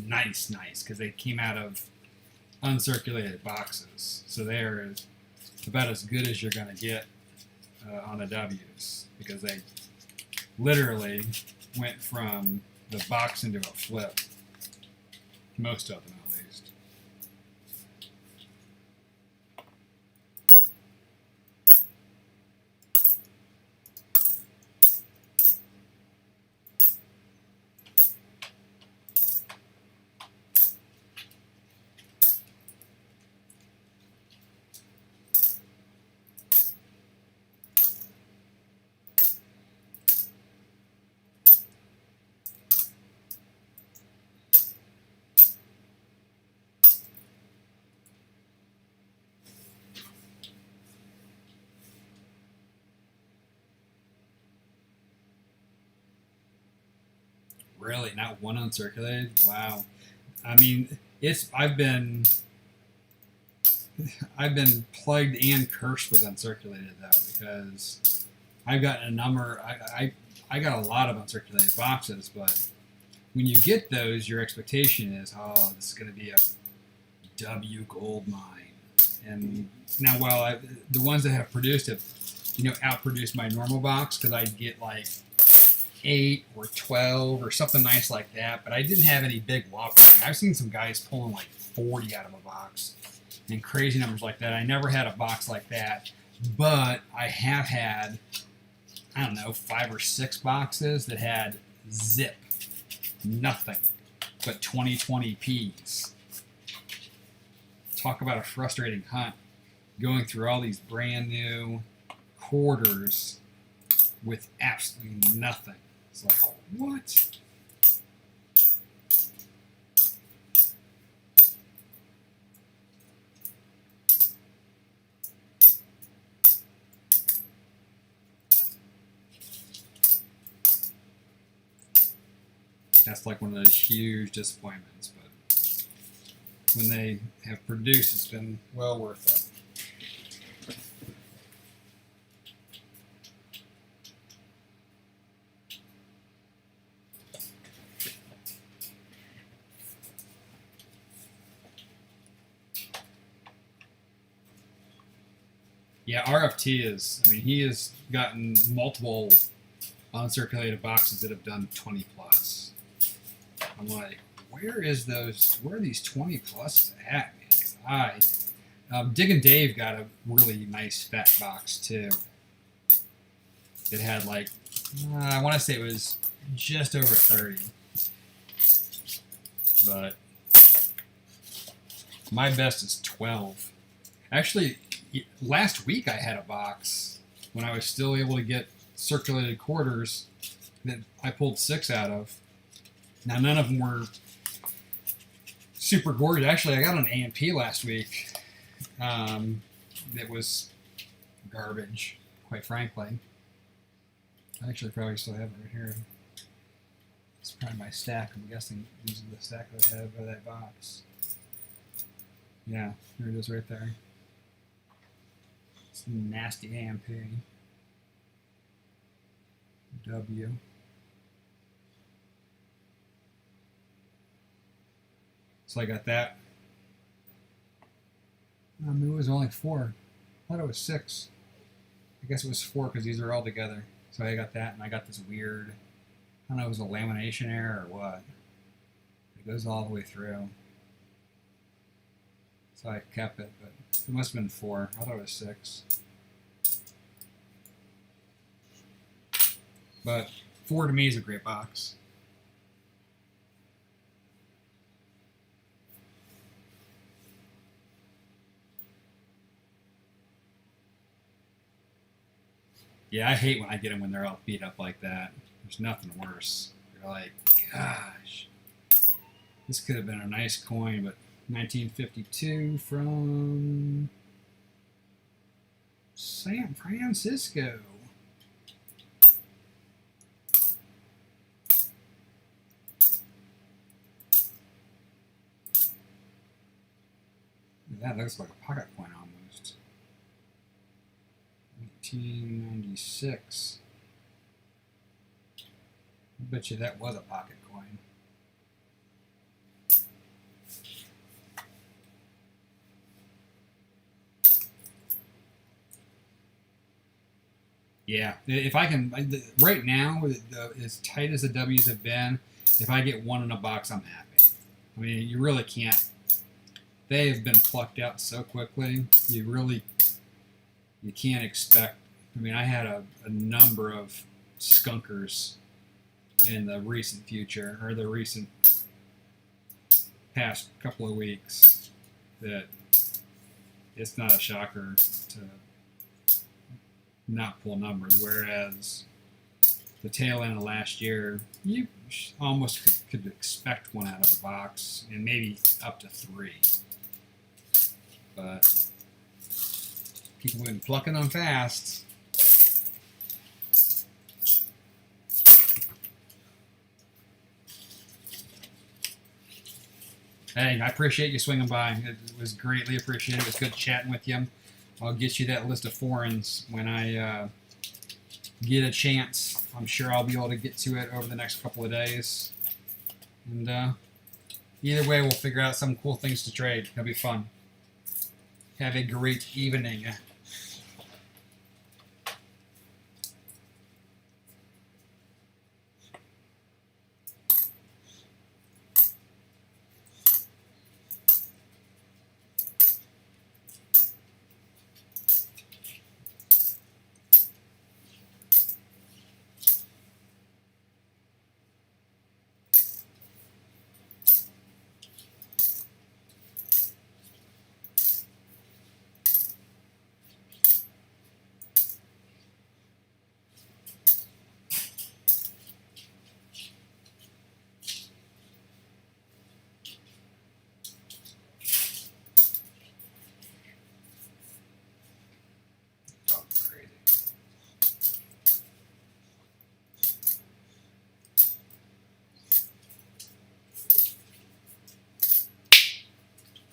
nice because they came out of uncirculated boxes, so they're about as good as you're gonna get on the W's, because they literally went from the box into a flip. Most of them, at least. Really, not one uncirculated? Wow. I mean, I've been plagued and cursed with uncirculated though, because I've gotten a number. I got a lot of uncirculated boxes, but when you get those, your expectation is, oh, this is going to be a W gold mine. And now, while the ones that have produced have, outproduced my normal box, because I'd get like 8 or 12 or something nice like that, but I didn't have any big whoppers. I've seen some guys pulling like 40 out of a box and crazy numbers like that. I never had a box like that, but I have had, I don't know, 5 or 6 boxes that had zip, nothing but 2020Ps. Talk about a frustrating hunt, going through all these brand new quarters with absolutely nothing. It's like, what? That's like one of those huge disappointments, but when they have produced, it's been well worth it. Yeah, RFT is, I mean, he has gotten multiple uncirculated boxes that have done 20 plus. I'm like, where are these 20 pluses at, man? 'Cause Dig and Dave got a really nice fat box too. It had like, I want to say it was just over 30. But my best is 12. Actually, last week I had a box when I was still able to get circulated quarters that I pulled 6 out of. Now, none of them were super gorgeous. Actually, I got an AMP last week that was garbage, quite frankly. I actually probably still have it right here. It's probably my stack. I'm guessing these are the stack that I have of that box. Yeah, here it is right there. It's a nasty AMP. W. So I got that. I mean, it was only 4. I thought it was 6. I guess it was 4 because these are all together. So I got that, and I got this weird, I don't know if it was a lamination error or what. It goes all the way through. So I kept it, but it must have been 4. I thought it was 6. But 4 to me is a great box. Yeah, I hate when I get them when they're all beat up like that. There's nothing worse. You're like, gosh, This could have been a nice coin, but 1952 from San Francisco. That looks like a pocket coin almost. 1996. I bet you that was a pocket coin. Yeah, if I can, right now, as tight as the W's have been, if I get one in a box, I'm happy. I mean, you really can't. They have been plucked out so quickly. You can't expect. I mean, I had a number of skunkers in the recent future, or the recent past couple of weeks, that it's not a shocker to not pull numbers. Whereas the tail end of last year, you almost could expect one out of a box, and maybe up to 3. But people have been plucking them fast. Hey, I appreciate you swinging by. It was greatly appreciated. It was good chatting with you. I'll get you that list of foreigns when I get a chance. I'm sure I'll be able to get to it over the next couple of days. And either way, we'll figure out some cool things to trade. It'll be fun. Have a great evening.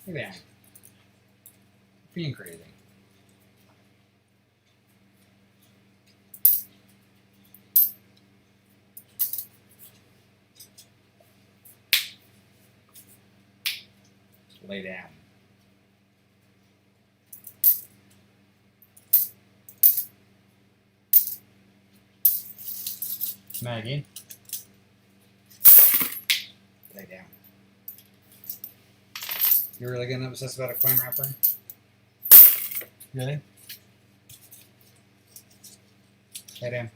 Look at that. Being crazy. Lay down. Maggie. Lay down. You're really getting obsessed about a coin wrapper? Really? Lay down.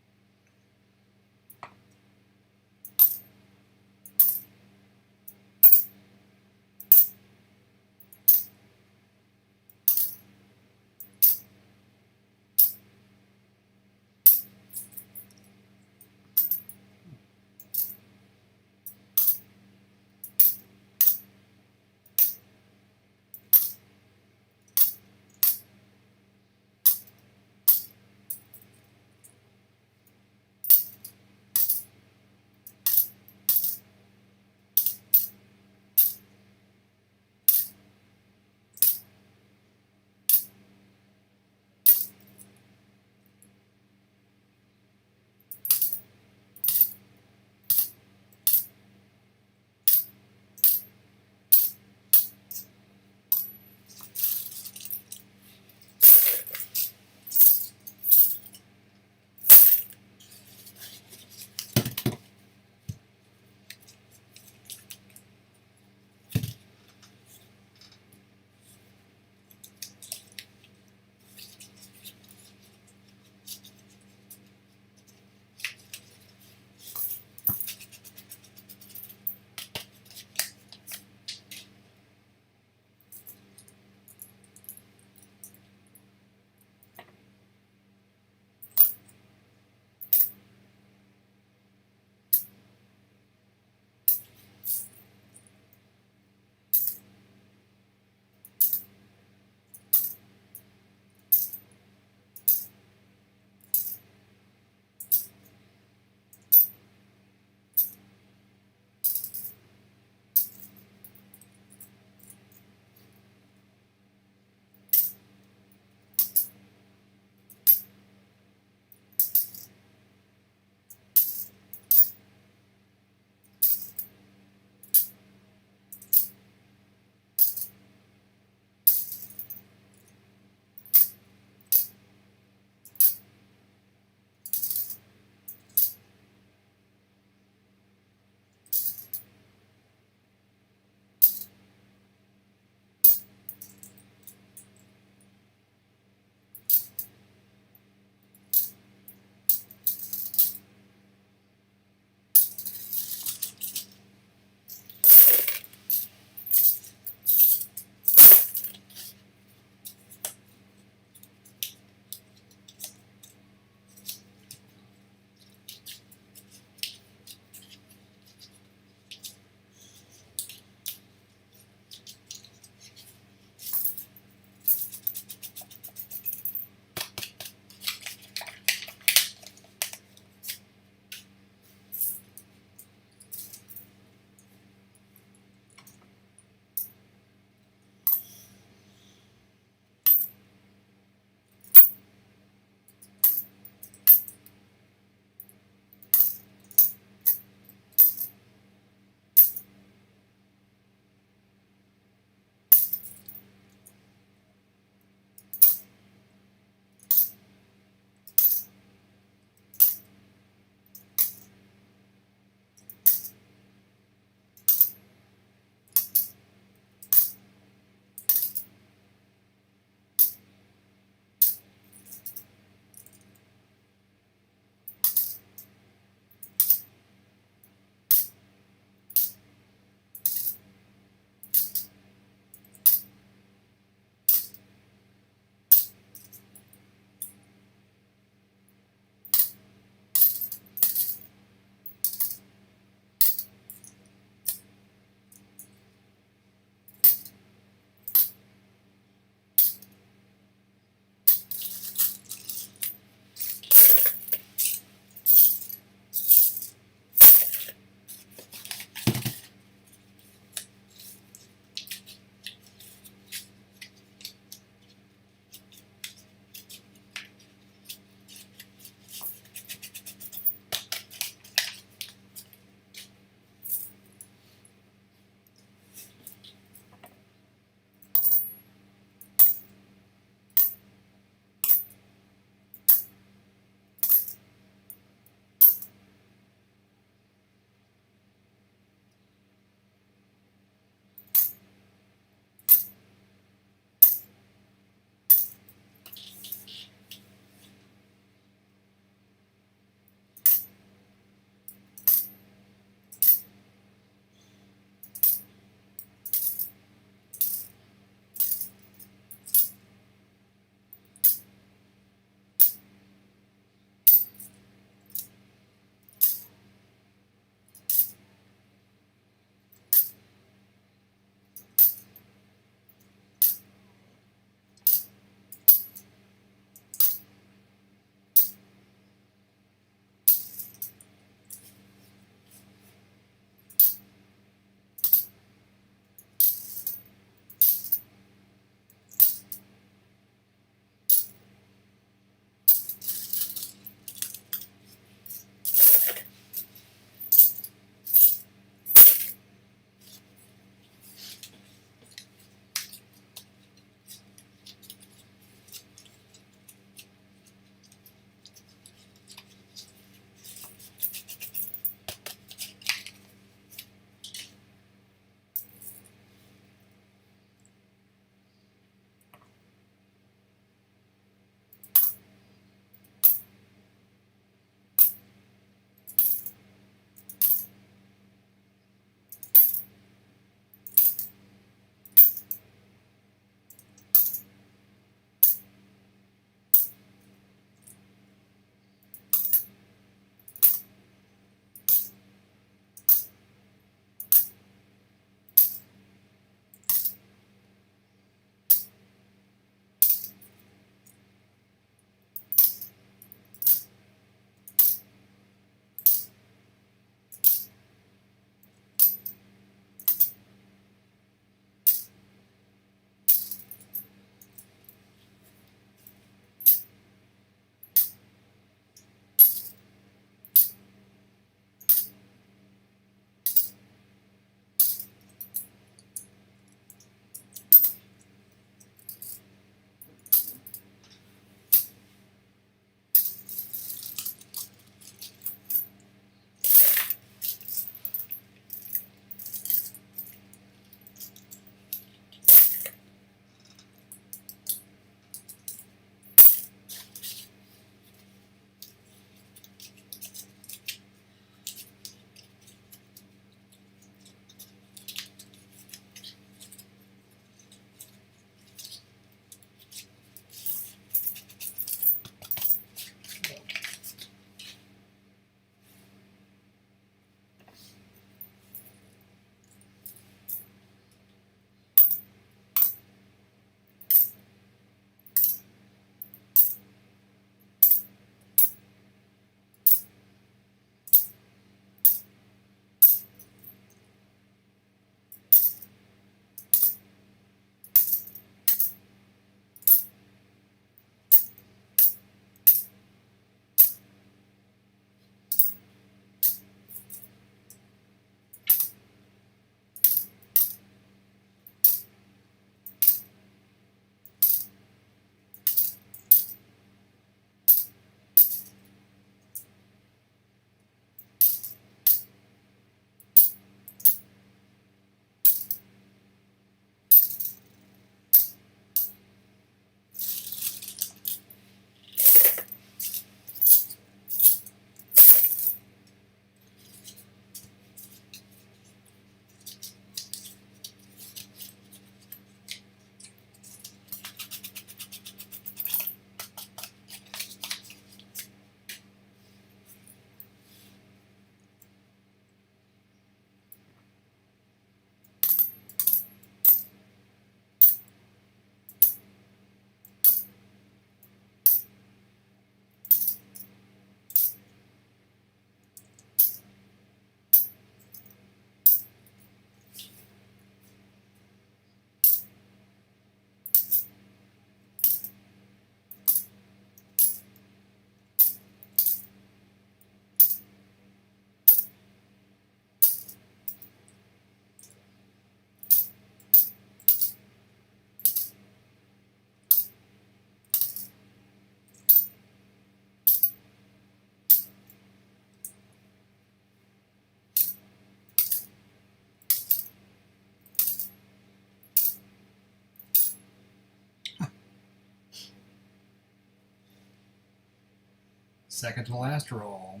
Second to last roll.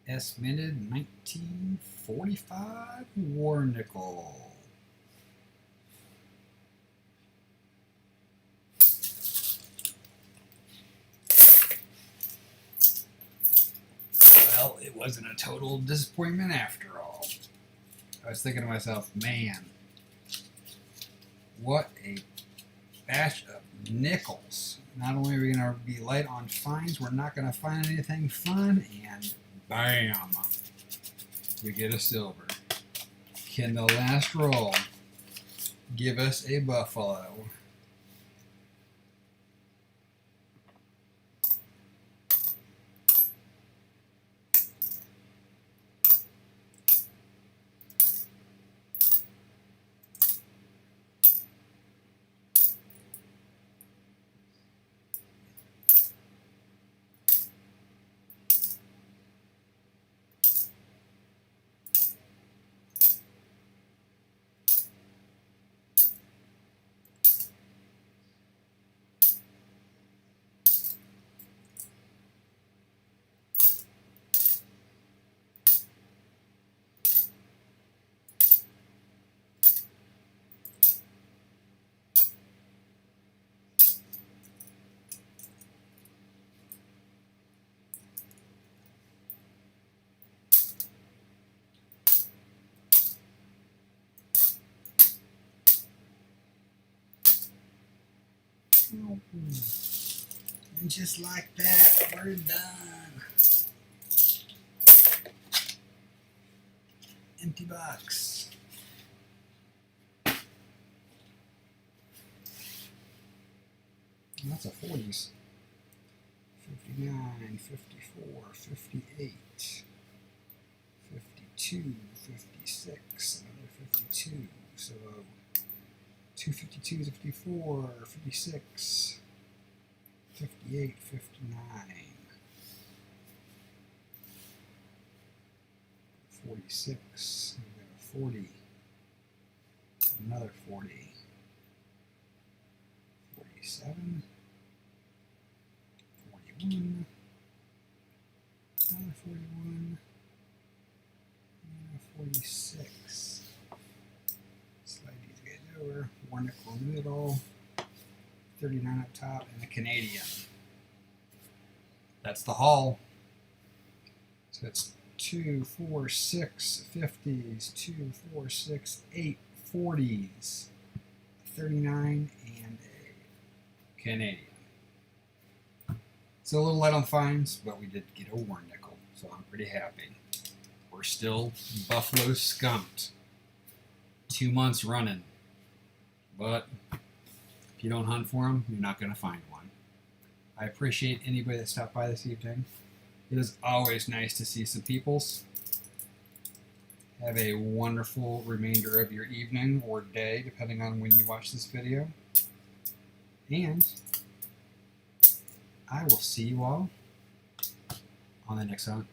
S minted 1945 war nickel. Well, it wasn't a total disappointment after all. I was thinking to myself, man, what a batch of nickels. Not only are we going to be light on finds, we're not going to find anything fun, and bam, we get a silver. Can the last roll give us a buffalo? And just like that, we're done. Empty box. That's a 40s. 59, 54, 58, 52, 56, another 52. So 252, 54, 56, 58, 59, 46, we got a 40, another 40, 47, 41, another 41, and 46. Slide these guys over, one nickel in the middle, 39 up top, and a Canadian. That's the haul. So it's 2, 4, 6 50s, 2, 4, 6, 8 40s, 39, and a Canadian. It's a little light on finds, but we did get a war nickel, so I'm pretty happy. We're still buffalo skunked. 2 months running. But if you don't hunt for them, you're not going to find one. I appreciate anybody that stopped by this evening. It is always nice to see some peoples. Have a wonderful remainder of your evening or day, depending on when you watch this video. And I will see you all on the next hunt.